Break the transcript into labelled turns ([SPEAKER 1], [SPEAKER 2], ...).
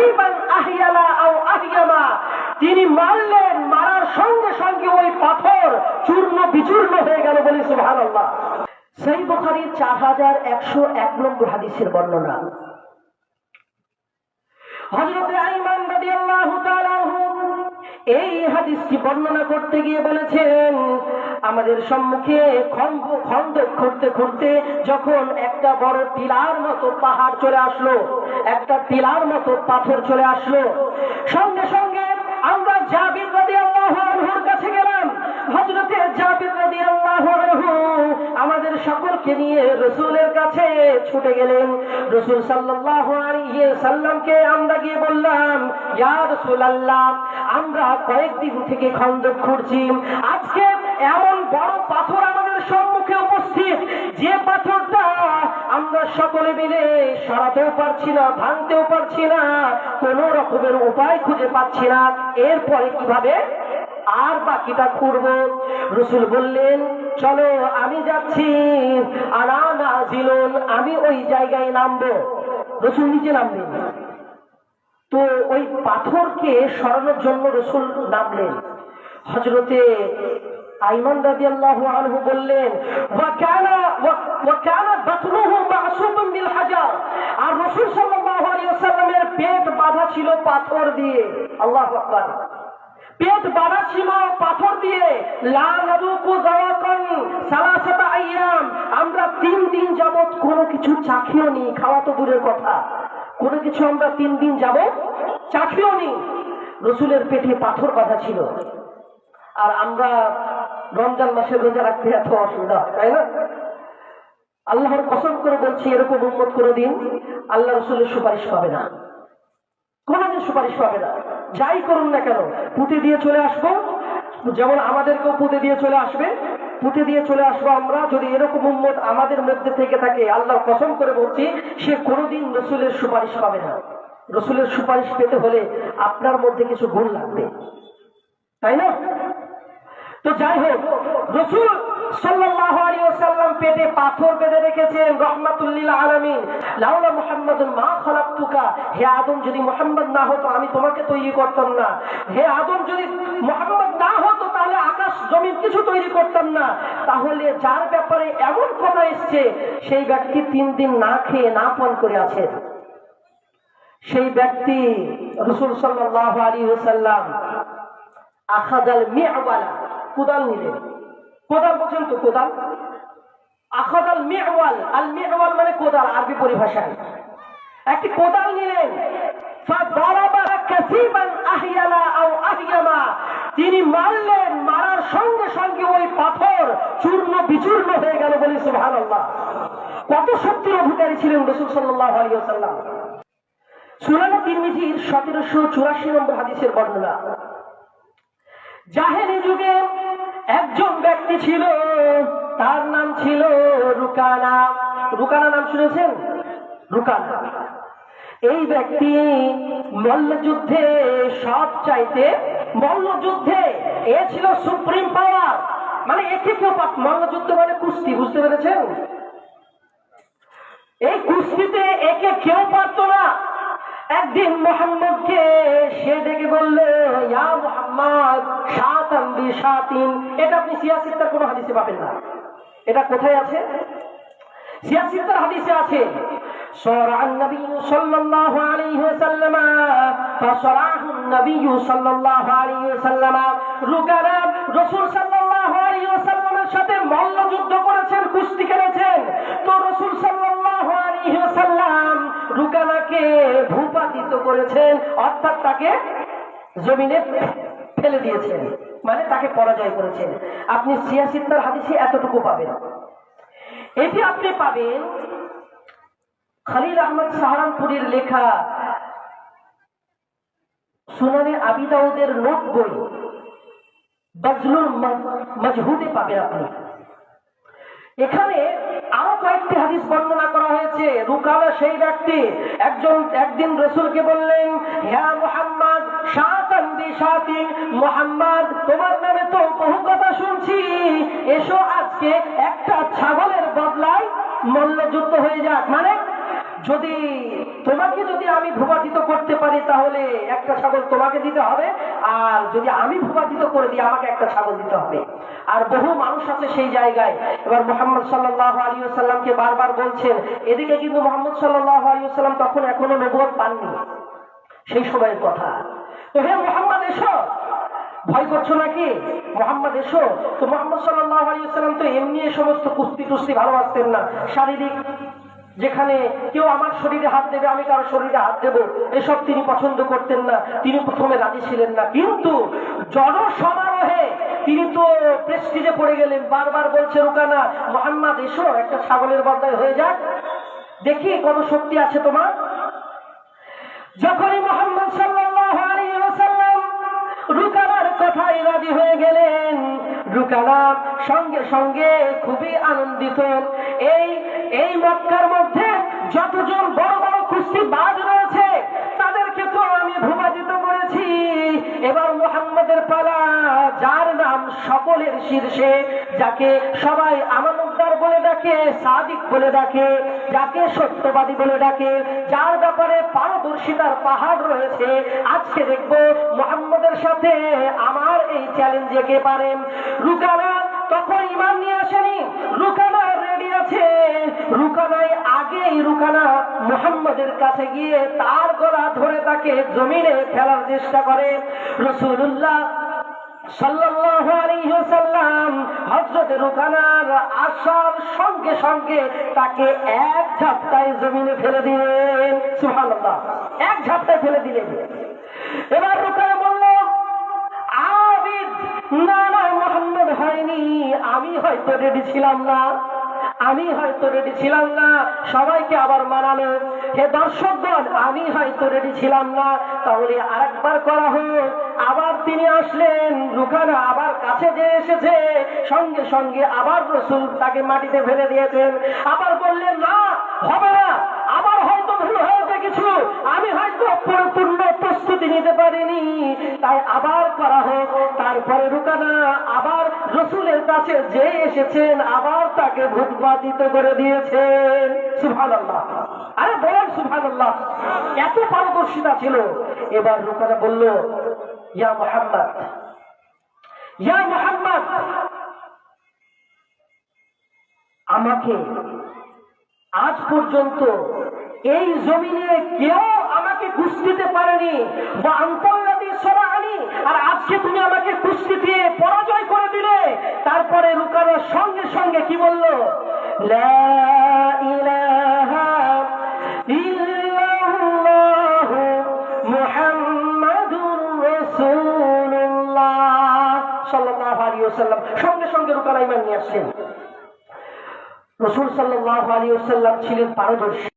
[SPEAKER 1] কাসিবান আহিয়ালা আও আহিয়ামা, তিনি মারলেন, মারার সঙ্গে সঙ্গে ওই পাথর চূর্ণ বিচূর্ণ হয়ে গেল। বলি সুবহানাল্লাহ। সহিহ বুখারীর 4101 নম্বর হাদিসের বর্ণনা। হযরত আইমান রাদিয়াল্লাহু তাআলা আনহু এই হাদিসটি বর্ণনা করতে গিয়ে বলেছেন, আমাদের সম্মুখে খন্দক খুঁড়তে খুঁড়তে যখন একটা বড় টিলার মতো পাহাড় চলে আসলো, একটা টিলার মতো পাথর চলে আসলো, সঙ্গে সঙ্গে আমরা জাবির রাদিয়াল্লাহু আনহুর কাছে গেলাম। হযরতে জাবির রাদিয়াল্লাহু আনহু আমাদের সকলকে নিয়ে রাসূলের কাছে ছুটে গেলেন। রাসূল সাল্লাল্লাহু আলাইহি সাল্লামকে আমরা গিয়ে বললাম, ইয়া রাসূলুল্লাহ, আমরা কয়েকদিন থেকে খন্দক খুঁড়ছি, আজকে এমন বড় পাথর আমাদের সম্মুখে উপস্থিত, যে পাথরটা আমরা সকলে মিলে সরাতেও পারছি না, ভাঙতেও পারছি না, কোন রকমের উপায় খুঁজে পাচ্ছি না, এরপরে কিভাবে আর বাকিটা করব? রাসূল বললেন, চলো আমি যাচ্ছি, আনা নাজিলুন, আমি ওই জায়গায় নামবো। রাসূল নিচে নামলেন, তো ওই পাথরকে সরানোর জন্য রাসূল নামলেন। হযরতে আইমান রাদিয়াল্লাহু আনহু বললেন, ওয়া কানা বাতনুহু মা'সুবুন বিল হাজার, আর রাসূল সাল্লাল্লাহু আলাইহি ওয়াসাল্লামের পেট বাঁধা ছিল পাথর দিয়ে। আল্লাহু আকবার। পেট বাঁধা ছিল পাথর দিয়ে। লা নাদুকু যাওয়াকান সালাসাতা আইয়াম, আমরা 3 দিন যাবত কোনো কিছু চাখিও নি, খাওয়া তো দূরের কথা, কোনো কিছু আমরা 3 দিন যাবত চাখিও নি। রাসূলের পেটে পাথর বাঁধা ছিল। আর আমরা রমজান মাসে রোজা রাখতে এত অসুবিধা হয়, তাই না? আল্লাহর কসম করে বলছি, এরকম উম্মত কোনদিন আল্লাহ রাসূলের সুপারিশ পাবে না, কোনদিন সুপারিশ পাবে না। যাই করুন না কেন, পুঁতে দিয়ে চলে আসবো, যেমন আমাদেরকেও পুঁতে দিয়ে চলে আসবে, পুঁতে দিয়ে চলে আসবো আমরা। যদি এরকম উম্মত আমাদের মধ্যে থেকে থাকে, আল্লাহর কসম করে বলছি, সে কোনদিন রাসূলের সুপারিশ পাবে না। রাসূলের সুপারিশ পেতে হলে আপনার মধ্যে কিছু গুণ লাগবে, তাই না? তো যাই হোক, রাসূল সাল্লাল্লাহু আলাইহি ওয়াসাল্লাম পেটে পাথর বেঁধে রেখেছেন, রাহমাতুল লিল আলামিন। লাউলা মুহাম্মাদুন মা খালাকতুকা, হে আদম, যদি মুহাম্মদ না হতো আমি তোমাকে তৈরি করতাম না। হে আদম, যদি মুহাম্মদ না হতো তাহলে আকাশ জমিন কিছু তৈরি করতাম না। তাহলে যার ব্যাপারে এমন কথা এসছে, সেই ব্যক্তি 3 দিন না খেয়ে না পান করে আছে, সেই ব্যক্তি রাসূল সাল্লাল্লাহু আলাইহি ওয়াসাল্লাম আখাযাল মি'ওয়ালা, কোদাল নিলেন। কোদাল বলছেন তো, কোদাল। আখাযাল মি'ওয়াল, আল মি'ওয়াল মানে কোদাল আরবি পরিভাষায়। একটি কোদাল নিলেন। ফাদারাবা কাসিবান আহিয়ালা আও আহিয়ামা, তিনি মারলেন, মারার সঙ্গে সঙ্গে ওই পাথর চূর্ণ বিচূর্ণ হয়ে গেল। বলি সুবহানাল্লাহ। কত শক্তির অধিকারী ছিলেন রাসূল সাল্লাল্লাহু আলাইহি ওয়াসাল্লাম। সুনান তিরমিজির 1784 নম্বর হাদিসের বর্ণনা। জাহেলি যুগে একজন ব্যক্তি ছিল, তার নাম ছিল রুকানা। রুকানা নাম শুনেছেন? রুকানা। এই ব্যক্তি মল্লযুদ্ধে সব চাইতে, মল্লযুদ্ধে এ ছিল সুপ্রিম পাওয়ার, মানে একে কেউ মল্লযুদ্ধ মানে কুস্তি, বুঝতে পেরেছেন? এই কুস্তিতে একে কেউ পারত না। একদিন মুহাম্মদকে সে ডেকে বলল, ইয়া মুহাম্মদ শাতান বিশাতিন। এটা আপনি সিয়াসিত্তার কোনো হাদিসে পাবেন না। এটা কোথায় আছে? সিয়াসিত্তার হাদিসে আছে। সরা'আন নবী সাল্লাল্লাহু আলাইহি ওয়াসাল্লাম ফাসরাহুন নবী সাল্লাল্লাহু আলাইহি ওয়াসাল্লাম। রুকানা রাসূল সাল্লাল্লাহু আলাইহি ওয়াসাল্লামের সাথে মল্লযুদ্ধ করেছেন, কুস্তি খেলেছেন। তো রাসূল সাল্লাল্লাহু আলাইহি ওয়াসাল্লাম রুকানাকে ভূপাতিত করেছেন, অর্থাৎ তাকে জমিনে ফেলে দিয়েছেন, মানে তাকে পরাজয় করেছেন। আপনি সিয়াসিত্তার হাদিসে এতটুকু পাবেন। এটি আপনি পাবেন খলিল আহমদ সাহারানপুরীর লেখা সুনানে আবি দাউদের নোট বই বাজলুল মাজহুদে পাবেন আপনি। এখানে আরো কয়েকটি হাদিস বর্ণনা করা হয়েছে। রুকানা সেই ব্যক্তি, একদিন রাসূলকে বললেন, হে মুহাম্মদ শাতান বিশাতিন, মুহাম্মদ তোমার নামে তো বহু কথা শুনছি, এসো আজকে একটা ছাগলের বদলায় মল্লযুদ্ধ হয়ে যাক। মানে যদি তোমাকে যদি আমি ভূপাতিত করতে পারি তাহলে একটা ছাগল তোমাকে দিতে হবে, আর যদি আমি ভূপাতিত করে দিই আমাকে একটা ছাগল দিতে হবে। আর বহু মানুষ আছে সেই জায়গায়। এবার মুহাম্মদ সাল্লাল্লাহু আলাইহি ওয়াসাল্লামকে বারবার বলছেন, এদিকে কিন্তু মুহাম্মদ সাল্লাল্লাহু আলাইহি ওয়াসাল্লাম তখন এখনো নবুয়ত পাননি, সেই সময়ের কথা। তো হে মুহাম্মদ এসো, ভয় করছো নাকি? মুহাম্মদ এসো। তো মুহাম্মদ সাল্লাল্লাহু আলাইহি ওয়াসাল্লাম তো এমনি এই সমস্ত কুস্তি টুস্তি ভালোবাসতেন না, শারীরিক যেখানে কেউ আমার শরীরে হাত দেবে আমি কারো শরীরে হাত দেব এসব তিনি পছন্দ করতেন না, তিনি প্রথমে রাজি ছিলেন না। কিন্তু জনসমারোহে তিনি তো প্রেস্টিজে পড়ে গেলেন, বারবার বলছে রুকানা মুহাম্মদ এসো, একটা ছাগলের বদলায় হয়ে যাক, দেখি কত শক্তি আছে তোমার। যখনই মুহাম্মদ সাল্লাল্লাহু আলাইহি ওয়াসাল্লাম রুকানার কথায় রাজি হয়ে গেলেন, রুকানা সঙ্গে সঙ্গে খুবই আনন্দিত। এই মক্কার মধ্যে যতজন বড় বড় কুস্তিবাজ রয়েছে তাদেরকে তো আমি ভূপাতিত করেছি, এবার মুহাম্মদের পালা, যার নাম সকলের শীর্ষে, যাকে সবাই আমানতদার বলে ডাকে, সাদিক বলে ডাকে, যাকে সত্যবাদী বলে ডাকে, যার ব্যাপারে পারদর্শিতার পাহাড় রয়েছে, আজকে দেখবো মুহাম্মদের সাথে আমার এই চ্যালেঞ্জে কে পারেন। রুকানা তখন ঈমান নিয়ে আসেনি, রুকানা রেডি আছে। রুকানায় আগেই রুকানা মুহাম্মদের কাছে গিয়ে তার গলা ধরে তাকে জমিনে ফেলার চেষ্টা করে। রাসূলুল্লাহ সাল্লাল্লাহু আলাইহি ওয়াসাল্লাম হযরত রুকানার আসার সঙ্গে সঙ্গে তাকে এক ঝাপটায় জমিনে ফেলে দিলেন। সুবহানাল্লাহ, এক ঝাপটায় ফেলে দিলেন। এবার রুকানা বলল, আবিদ, না না মুহাম্মদ হয়নি, আমি হয়তো রেডি ছিলাম না, আমি হয়তো রেডি ছিলাম না। সবাইকে আবার মানালো, হে দর্শকগণ আমি হয়তো রেডি ছিলাম না, তাহলে আরেকবার করা হোক। আবার তিনি আসলেন, রুকানা আবার কাছে যে এসেছে, সঙ্গে সঙ্গে আবার রাসূল তাকে মাটিতে ফেলে দিয়েছেন। আবার বললেন না, হবে না, আবার হয়তো ভুল হয়েছে কিছু, আমি হয়তো পূর্ণ প্রস্তুতি নিতে পারিনি, তাই আবার করা হোক। তারপরে রুকানা আবার রাসূলের কাছে যে এসেছেন আবার তাকে ভূপাতিত করে দিয়েছেন। সুবহানাল্লাহ, আরে বলেন সুবহানাল্লাহ, এত পারদর্শিতা ছিল। এবার রুকানা বলল, ইয়া মুহাম্মদ, ইয়া মুহাম্মদ, আমাকে আজ পর্যন্ত এই জমিনে কেউ আমাকে কুস্তিতে পারেনি, বা আনতাল্লাযী সরাআনি, আর আজকে তুমি আমাকে কুস্তিতে পরাজয় করে দিলে। তারপরে রুকানা সঙ্গে সঙ্গে কি বলল, লা ইলাহা ইল্লাল্লাহু মুহাম্মাদুর রাসূলুল্লাহ সাল্লাল্লাহু আলাইহি ওয়াসাল্লাম। সঙ্গে সঙ্গে রুকানা ঈমান নিয়ে আসলেন। রাসূল সাল্লাল্লাহু আলাইহি ওয়াসাল্লাম ছিলেন পারদর্শী।